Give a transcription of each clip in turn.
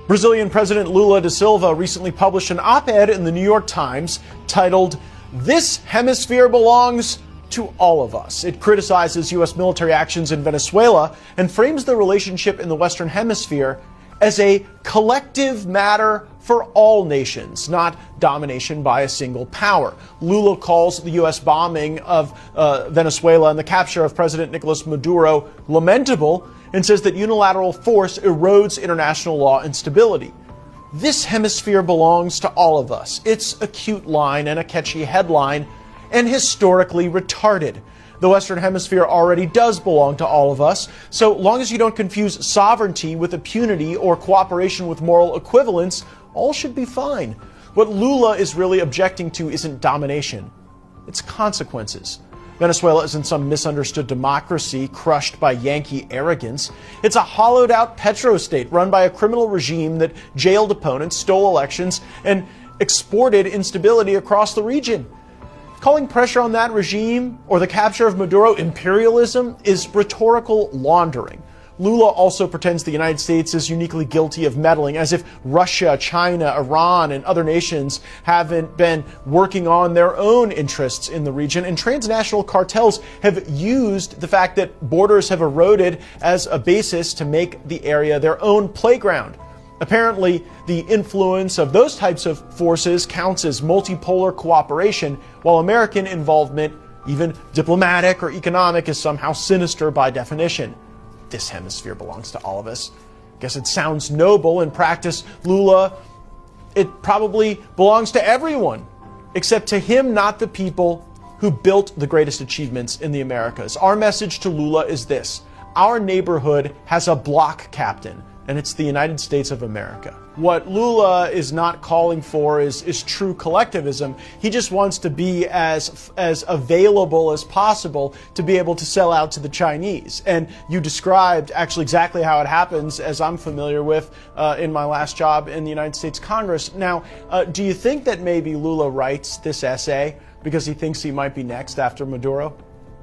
Brazilian President Lula da Silva recently published an op-ed in the New York Times titled, "This Hemisphere Belongs to All of Us." It criticizes U.S. military actions in Venezuela and frames the relationship in the Western Hemisphere as a collective matter for all nations, not domination by a single power. Lula calls the U.S. bombing of Venezuela and the capture of President Nicolas Maduro lamentable and says that unilateral force erodes international law and stability. This hemisphere belongs to all of us. It's a cute line and a catchy headline, and historically retarded. The Western Hemisphere already does belong to all of us, so long as you don't confuse sovereignty with impunity or cooperation with moral equivalence, all should be fine. What Lula is really objecting to isn't domination, it's consequences. Venezuela isn't some misunderstood democracy crushed by Yankee arrogance. It's a hollowed-out petrostate run by a criminal regime that jailed opponents, stole elections, and exported instability across the region. Calling pressure on that regime or the capture of Maduro imperialism is rhetorical laundering. Lula also pretends the United States is uniquely guilty of meddling, as if Russia, China, Iran, and other nations haven't been working on their own interests in the region. And transnational cartels have used the fact that borders have eroded as a basis to make the area their own playground. Apparently, the influence of those types of forces counts as multipolar cooperation, while American involvement, even diplomatic or economic, is somehow sinister by definition. This hemisphere belongs to all of us. Guess it sounds noble. In practice, Lula, it probably belongs to everyone, except to him, not the people who built the greatest achievements in the Americas. Our message to Lula is this: our neighborhood has a block captain, and it's the United States of America. What Lula is not calling for is true collectivism. He just wants to be as available as possible to be able to sell out to the Chinese. And you described actually exactly how it happens, as I'm familiar with in my last job in the United States Congress. Now, do you think that maybe Lula writes this essay because he thinks he might be next after Maduro?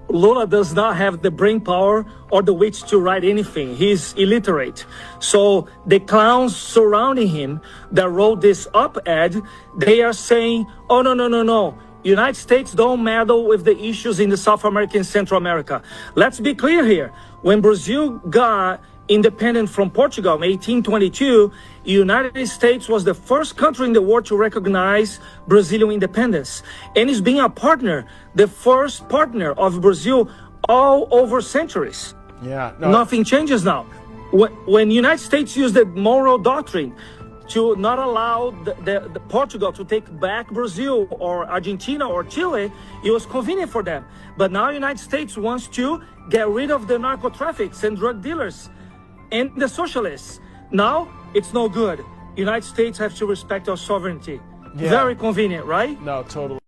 Lula does not have the brain power or the wit to write anything. He's illiterate. So the clowns surrounding him that wrote this op-ed, they are saying, oh, no. United States don't meddle with the issues in the South America and Central America. Let's be clear here. When Brazil got independent from Portugal in 1822, the United States was the first country in the world to recognize Brazilian independence. And it's been a partner, the first partner of Brazil all over centuries. Yeah, Nothing changes now. When the United States used the Monroe Doctrine to not allow the Portugal to take back Brazil or Argentina or Chile, it was convenient for them. But now the United States wants to get rid of the narco-traffics and drug dealers and the socialists. Now it's no good. United States have to respect our sovereignty. Yeah. Very convenient, right? No, totally.